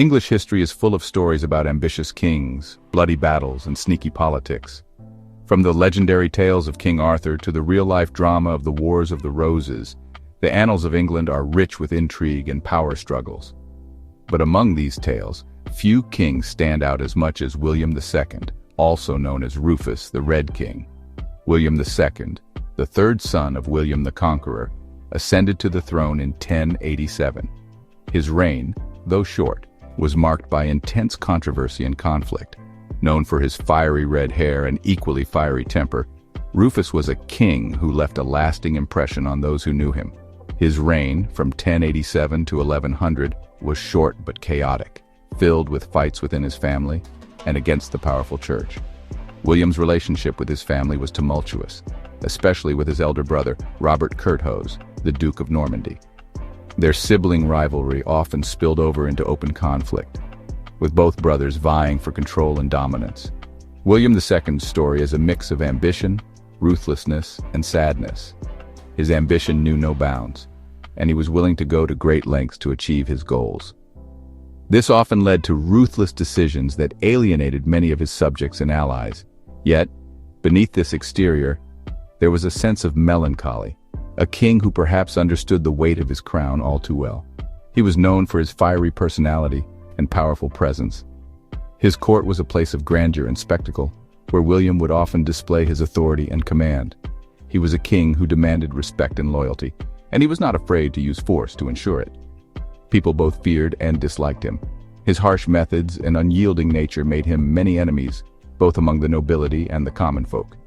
English history is full of stories about ambitious kings, bloody battles, and sneaky politics. From the legendary tales of King Arthur to the real-life drama of the Wars of the Roses, the annals of England are rich with intrigue and power struggles. But among these tales, few kings stand out as much as William II, also known as Rufus, the Red King. William II, the third son of William the Conqueror, ascended to the throne in 1087. His reign, though short, was marked by intense controversy and conflict. Known for his fiery red hair and equally fiery temper, Rufus was a king who left a lasting impression on those who knew him. His reign, from 1087 to 1100, was short but chaotic, filled with fights within his family and against the powerful church. William's relationship with his family was tumultuous, especially with his elder brother, Robert Curthose, the Duke of Normandy. Their sibling rivalry often spilled over into open conflict, with both brothers vying for control and dominance. William II's story is a mix of ambition, ruthlessness, and sadness. His ambition knew no bounds, and he was willing to go to great lengths to achieve his goals. This often led to ruthless decisions that alienated many of his subjects and allies. Yet, beneath this exterior, there was a sense of melancholy, a king who perhaps understood the weight of his crown all too well. He was known for his fiery personality and powerful presence. His court was a place of grandeur and spectacle, where William would often display his authority and command. He was a king who demanded respect and loyalty, and he was not afraid to use force to ensure it. People both feared and disliked him. His harsh methods and unyielding nature made him many enemies, both among the nobility and the common folk.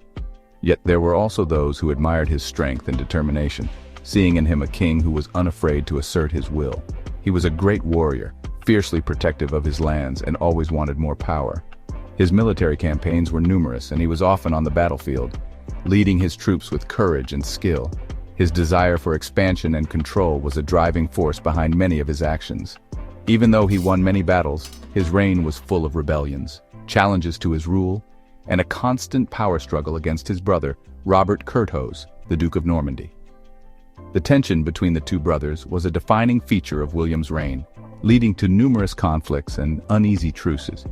Yet there were also those who admired his strength and determination, seeing in him a king who was unafraid to assert his will. He was a great warrior, fiercely protective of his lands and always wanted more power. His military campaigns were numerous, and he was often on the battlefield, leading his troops with courage and skill. His desire for expansion and control was a driving force behind many of his actions. Even though he won many battles, his reign was full of rebellions, challenges to his rule, and a constant power struggle against his brother, Robert Curthose, the Duke of Normandy. The tension between the two brothers was a defining feature of William's reign, leading to numerous conflicts and uneasy truces.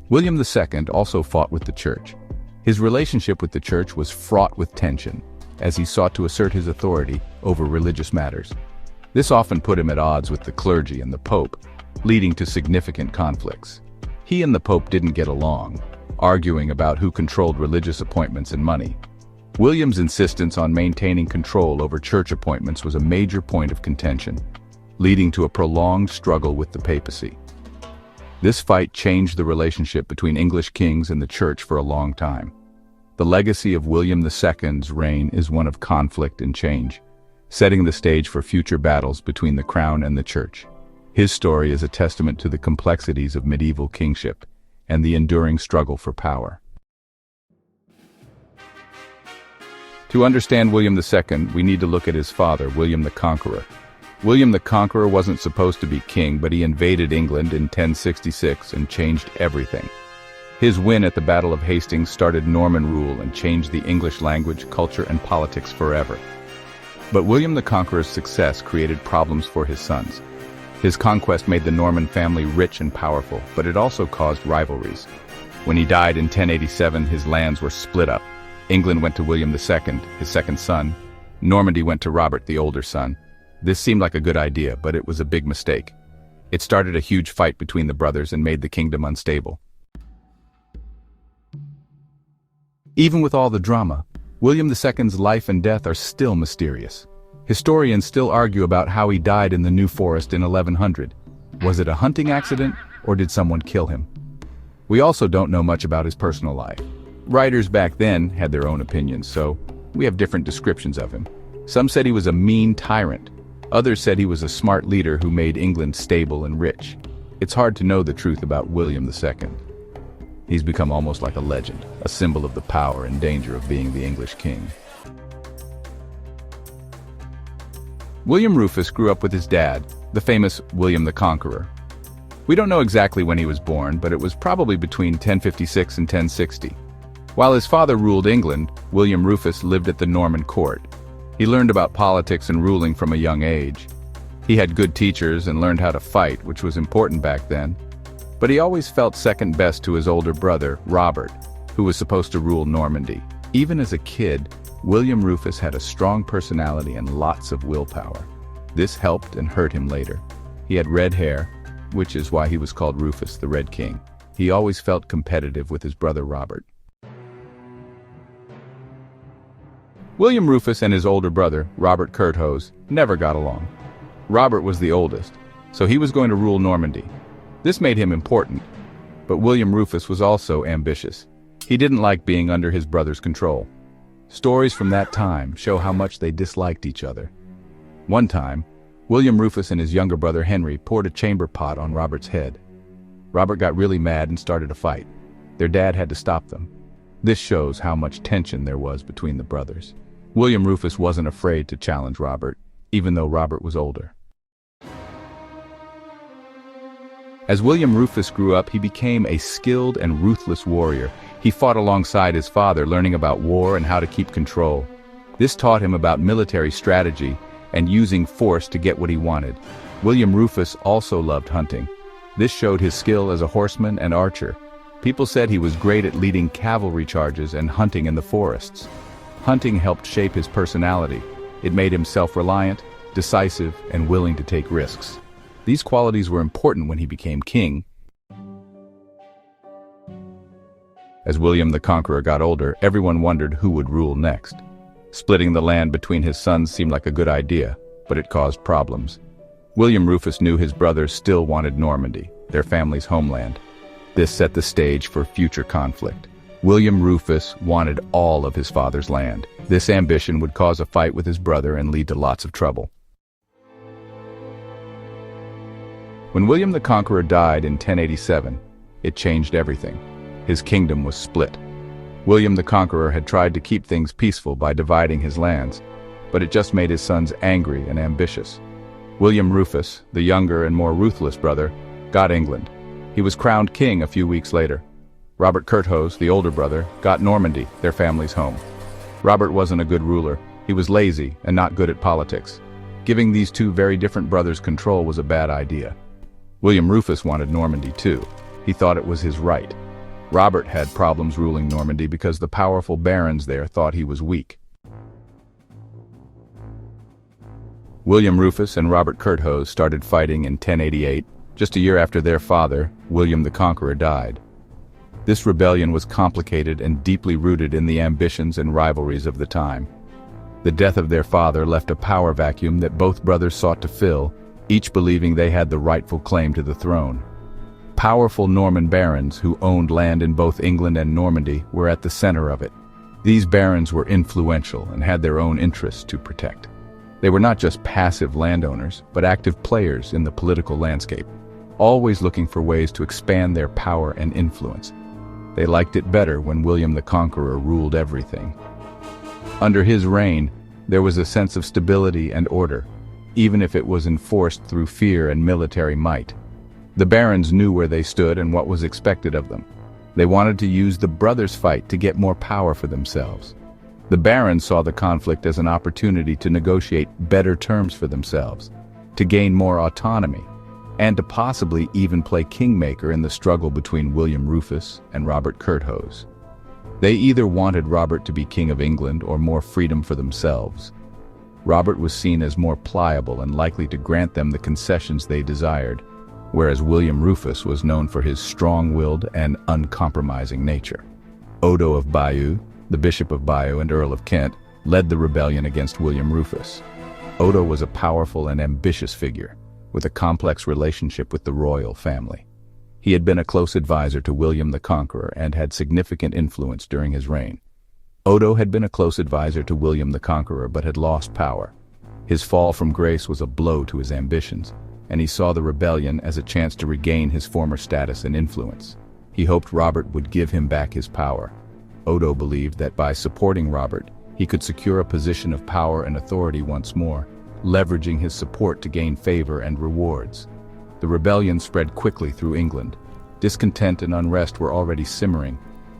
William II also fought with the church. His relationship with the church was fraught with tension, as he sought to assert his authority over religious matters. This often put him at odds with the clergy and the Pope, leading to significant conflicts. He and the Pope didn't get along, arguing about who controlled religious appointments and money. William's insistence on maintaining control over church appointments was a major point of contention, leading to a prolonged struggle with the papacy. This fight changed the relationship between English kings and the church for a long time. The legacy of William II's reign is one of conflict and change, setting the stage for future battles between the crown and the church. His story is a testament to the complexities of medieval kingship and the enduring struggle for power. To understand William II, we need to look at his father, William the Conqueror. William the Conqueror wasn't supposed to be king, but he invaded England in 1066 and changed everything. His win at the Battle of Hastings started Norman rule and changed the English language, culture, and politics forever. But William the Conqueror's success created problems for his sons. His conquest made the Norman family rich and powerful, but it also caused rivalries. When he died in 1087, his lands were split up. England went to William II, his second son. Normandy went to Robert, the older son. This seemed like a good idea, but it was a big mistake. It started a huge fight between the brothers and made the kingdom unstable. Even with all the drama, William II's life and death are still mysterious. Historians still argue about how he died in the New Forest in 1100. Was it a hunting accident, or did someone kill him? We also don't know much about his personal life. Writers back then had their own opinions, so we have different descriptions of him. Some said he was a mean tyrant. Others said he was a smart leader who made England stable and rich. It's hard to know the truth about William II. He's become almost like a legend, a symbol of the power and danger of being the English king. William Rufus grew up with his dad, the famous William the Conqueror. We don't know exactly when he was born, but it was probably between 1056 and 1060. While his father ruled England, William Rufus lived at the Norman court. He learned about politics and ruling from a young age. He had good teachers and learned how to fight, which was important back then. But he always felt second best to his older brother, Robert, who was supposed to rule Normandy. Even as a kid, William Rufus had a strong personality and lots of willpower. This helped and hurt him later. He had red hair, which is why he was called Rufus, the Red King. He always felt competitive with his brother Robert. William Rufus and his older brother, Robert Curthose, never got along. Robert was the oldest, so he was going to rule Normandy. This made him important, but William Rufus was also ambitious. He didn't like being under his brother's control. Stories from that time show how much they disliked each other. One time, William Rufus and his younger brother Henry poured a chamber pot on Robert's head. Robert got really mad and started a fight. Their dad had to stop them. This shows how much tension there was between the brothers. William Rufus wasn't afraid to challenge Robert, even though Robert was older. As William Rufus grew up, he became a skilled and ruthless warrior. He fought alongside his father, learning about war and how to keep control. This taught him about military strategy and using force to get what he wanted. William Rufus also loved hunting. This showed his skill as a horseman and archer. People said he was great at leading cavalry charges and hunting in the forests. Hunting helped shape his personality. It made him self-reliant, decisive, and willing to take risks. These qualities were important when he became king. As William the Conqueror got older, everyone wondered who would rule next. Splitting the land between his sons seemed like a good idea, but it caused problems. William Rufus knew his brothers still wanted Normandy, their family's homeland. This set the stage for future conflict. William Rufus wanted all of his father's land. This ambition would cause a fight with his brother and lead to lots of trouble. When William the Conqueror died in 1087, it changed everything. His kingdom was split. William the Conqueror had tried to keep things peaceful by dividing his lands, but it just made his sons angry and ambitious. William Rufus, the younger and more ruthless brother, got England. He was crowned king a few weeks later. Robert Curthose, the older brother, got Normandy, their family's home. Robert wasn't a good ruler. He was lazy and not good at politics. Giving these two very different brothers control was a bad idea. William Rufus wanted Normandy too. He thought it was his right. Robert had problems ruling Normandy because the powerful barons there thought he was weak. William Rufus and Robert Curthose started fighting in 1088, just a year after their father, William the Conqueror, died. This rebellion was complicated and deeply rooted in the ambitions and rivalries of the time. The death of their father left a power vacuum that both brothers sought to fill, each believing they had the rightful claim to the throne. Powerful Norman barons who owned land in both England and Normandy were at the center of it. These barons were influential and had their own interests to protect. They were not just passive landowners, but active players in the political landscape, always looking for ways to expand their power and influence. They liked it better when William the Conqueror ruled everything. Under his reign, there was a sense of stability and order, even if it was enforced through fear and military might. The barons knew where they stood and what was expected of them. They wanted to use the brothers' fight to get more power for themselves. The barons saw the conflict as an opportunity to negotiate better terms for themselves, to gain more autonomy, and to possibly even play kingmaker in the struggle between William Rufus and Robert Curthose. They either wanted Robert to be king of England or more freedom for themselves. Robert was seen as more pliable and likely to grant them the concessions they desired, whereas William Rufus was known for his strong-willed and uncompromising nature. Odo of Bayeux, the Bishop of Bayeux and Earl of Kent, led the rebellion against William Rufus. Odo was a powerful and ambitious figure, with a complex relationship with the royal family. He had been a close advisor to William the Conqueror and had significant influence during his reign. Odo had been a close advisor to William the Conqueror but had lost power. His fall from grace was a blow to his ambitions, and he saw the rebellion as a chance to regain his former status and influence. He hoped Robert would give him back his power. Odo believed that by supporting Robert, he could secure a position of power and authority once more, leveraging his support to gain favor and rewards. The rebellion spread quickly through England. Discontent and unrest were already simmering,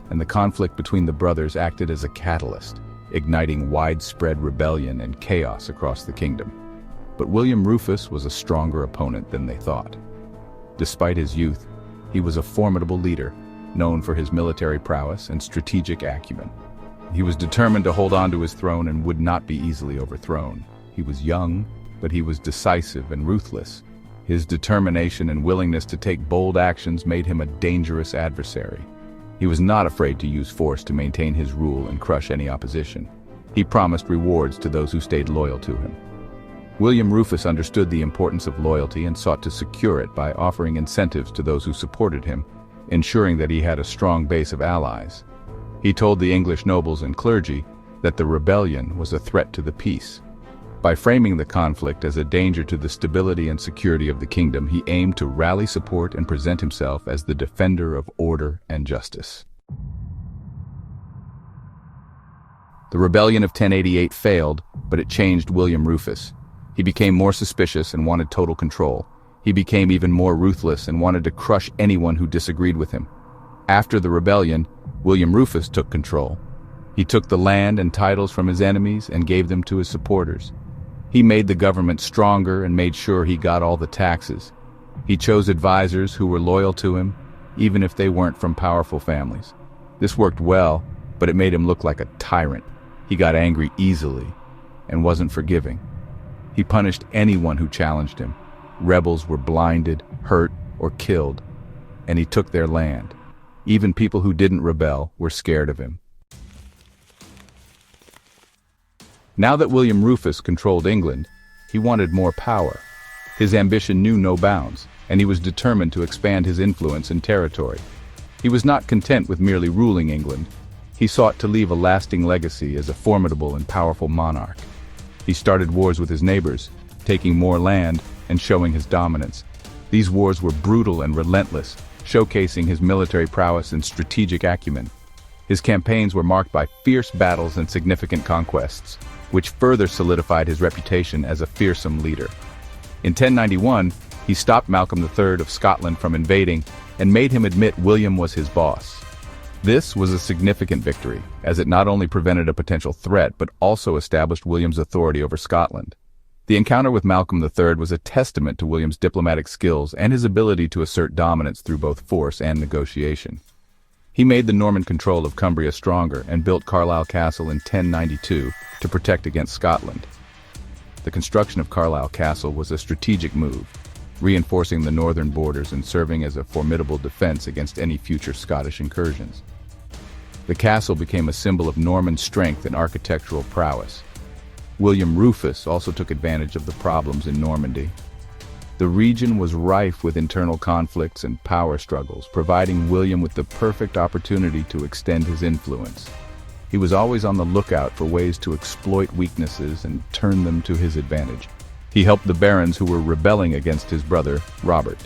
and the conflict between the brothers acted as a catalyst, igniting widespread rebellion and chaos across the kingdom. But William Rufus was a stronger opponent than they thought. Despite his youth, He was a formidable leader, known for his military prowess and strategic acumen. He was determined to hold on to his throne and would not be easily overthrown. He was young, but he was decisive and ruthless. His determination and willingness to take bold actions made him a dangerous adversary. He was not afraid to use force to maintain his rule and crush any opposition. He promised rewards to those who stayed loyal to him. William Rufus understood the importance of loyalty and sought to secure it by offering incentives to those who supported him, ensuring that he had a strong base of allies. He told the English nobles and clergy that the rebellion was a threat to the peace. By framing the conflict as a danger to the stability and security of the kingdom, he aimed to rally support and present himself as the defender of order and justice. The rebellion of 1088 failed, but it changed William Rufus. He became more suspicious and wanted total control. He became even more ruthless and wanted to crush anyone who disagreed with him. After the rebellion, William Rufus took control. He took the land and titles from his enemies and gave them to his supporters. He made the government stronger and made sure he got all the taxes. He chose advisors who were loyal to him, even if they weren't from powerful families. This worked well, but it made him look like a tyrant. He got angry easily and wasn't forgiving. He punished anyone who challenged him. Rebels were blinded, hurt, or killed, and he took their land. Even people who didn't rebel were scared of him. Now that William Rufus controlled England, he wanted more power. His ambition knew no bounds, and he was determined to expand his influence and territory. He was not content with merely ruling England. He sought to leave a lasting legacy as a formidable and powerful monarch. He started wars with his neighbors, taking more land and showing his dominance. These wars were brutal and relentless, showcasing his military prowess and strategic acumen. His campaigns were marked by fierce battles and significant conquests, which further solidified his reputation as a fearsome leader. In 1091, he stopped Malcolm III of Scotland from invading and made him admit William was his boss. This was a significant victory, as it not only prevented a potential threat but also established William's authority over Scotland. The encounter with Malcolm III was a testament to William's diplomatic skills and his ability to assert dominance through both force and negotiation. He made the Norman control of Cumbria stronger and built Carlisle Castle in 1092 to protect against Scotland. The construction of Carlisle Castle was a strategic move, reinforcing the northern borders and serving as a formidable defense against any future Scottish incursions. The castle became a symbol of Norman strength and architectural prowess. William Rufus also took advantage of the problems in Normandy. The region was rife with internal conflicts and power struggles, providing William with the perfect opportunity to extend his influence. He was always on the lookout for ways to exploit weaknesses and turn them to his advantage. He helped the barons who were rebelling against his brother, Robert.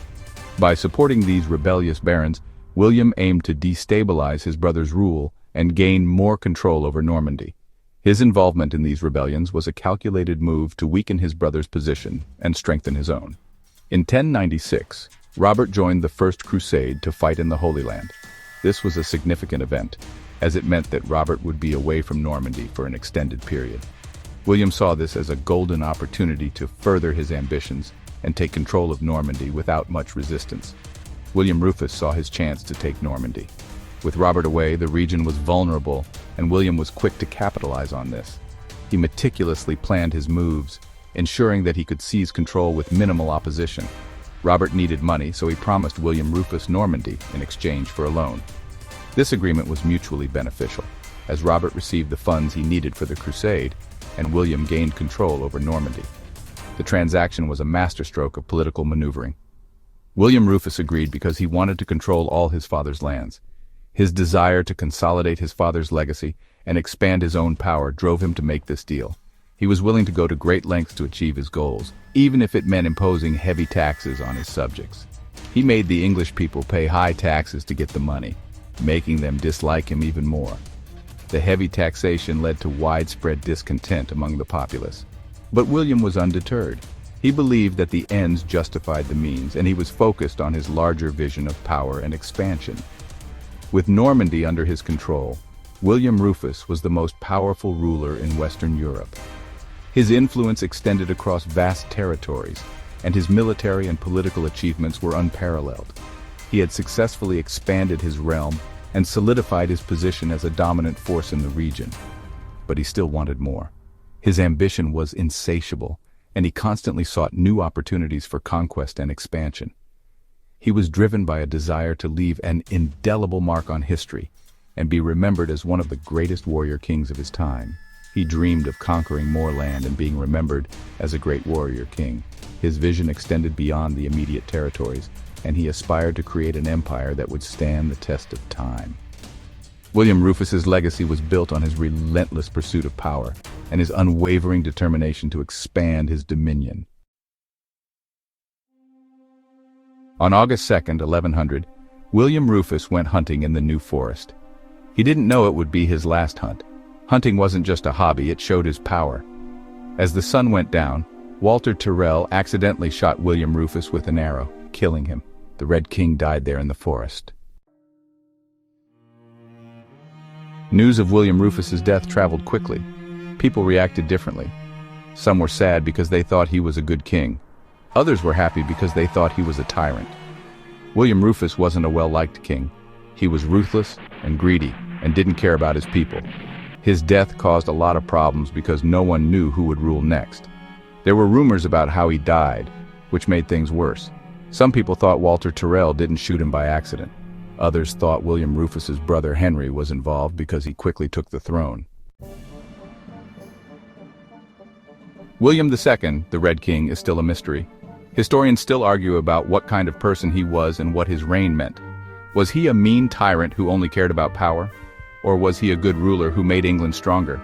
By supporting these rebellious barons, William aimed to destabilize his brother's rule and gain more control over Normandy. His involvement in these rebellions was a calculated move to weaken his brother's position and strengthen his own. In 1096, Robert joined the First Crusade to fight in the Holy Land. This was a significant event, as it meant that Robert would be away from Normandy for an extended period. William saw this as a golden opportunity to further his ambitions and take control of Normandy without much resistance. William Rufus saw his chance to take Normandy. With Robert away, the region was vulnerable, and William was quick to capitalize on this. He meticulously planned his moves, ensuring that he could seize control with minimal opposition. Robert needed money, so he promised William Rufus Normandy in exchange for a loan. This agreement was mutually beneficial, as Robert received the funds he needed for the crusade, and William gained control over Normandy. The transaction was a masterstroke of political maneuvering. William Rufus agreed because he wanted to control all his father's lands. His desire to consolidate his father's legacy and expand his own power drove him to make this deal. He was willing to go to great lengths to achieve his goals, even if it meant imposing heavy taxes on his subjects. He made the English people pay high taxes to get the money, making them dislike him even more. The heavy taxation led to widespread discontent among the populace. But William was undeterred. He believed that the ends justified the means, and he was focused on his larger vision of power and expansion. With Normandy under his control, William Rufus was the most powerful ruler in Western Europe. His influence extended across vast territories, and his military and political achievements were unparalleled. He had successfully expanded his realm and solidified his position as a dominant force in the region. But he still wanted more. His ambition was insatiable, and he constantly sought new opportunities for conquest and expansion. He was driven by a desire to leave an indelible mark on history and be remembered as one of the greatest warrior kings of his time. He dreamed of conquering more land and being remembered as a great warrior king. His vision extended beyond the immediate territories, and he aspired to create an empire that would stand the test of time. William Rufus's legacy was built on his relentless pursuit of power and his unwavering determination to expand his dominion. On August 2nd, 1100, William Rufus went hunting in the New Forest. He didn't know it would be his last hunt. Hunting wasn't just a hobby, it showed his power. As the sun went down, Walter Tyrrell accidentally shot William Rufus with an arrow, killing him. The Red King died there in the forest. News of William Rufus's death traveled quickly. People reacted differently. Some were sad because they thought he was a good king. Others were happy because they thought he was a tyrant. William Rufus wasn't a well-liked king. He was ruthless and greedy and didn't care about his people. His death caused a lot of problems because no one knew who would rule next. There were rumors about how he died, which made things worse. Some people thought Walter Tyrrell didn't shoot him by accident. Others thought William Rufus's brother Henry was involved because he quickly took the throne. William II, the Red King, is still a mystery. Historians still argue about what kind of person he was and what his reign meant. Was he a mean tyrant who only cared about power? Or was he a good ruler who made England stronger?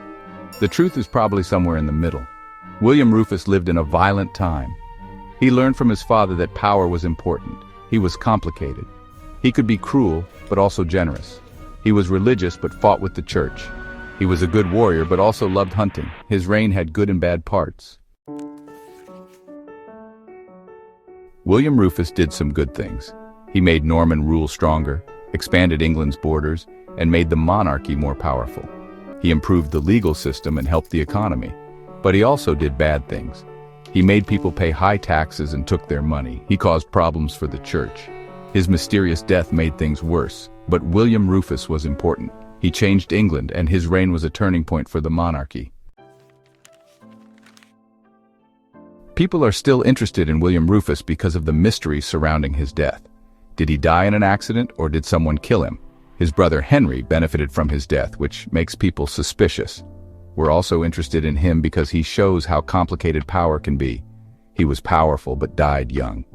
The truth is probably somewhere in the middle. William Rufus lived in a violent time. He learned from his father that power was important. He was complicated. He could be cruel, but also generous. He was religious, but fought with the church. He was a good warrior, but also loved hunting. His reign had good and bad parts. William Rufus did some good things. He made Norman rule stronger, expanded England's borders, and made the monarchy more powerful. He improved the legal system and helped the economy. But he also did bad things. He made people pay high taxes and took their money. He caused problems for the church. His mysterious death made things worse, but William Rufus was important. He changed England, and his reign was a turning point for the monarchy. People are still interested in William Rufus because of the mystery surrounding his death. Did he die in an accident, or did someone kill him? His brother Henry benefited from his death, which makes people suspicious. We're also interested in him because he shows how complicated power can be. He was powerful but died young.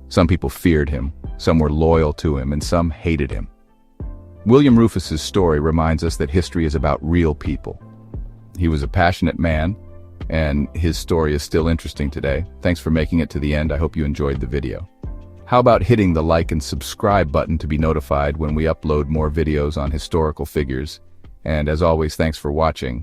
Some people feared him, some were loyal to him, and some hated him. William Rufus's story reminds us that history is about real people. He was a passionate man, and his story is still interesting today. Thanks for making it to the end. I hope you enjoyed the video. How about hitting the like and subscribe button to be notified when we upload more videos on historical figures? And as always, thanks for watching.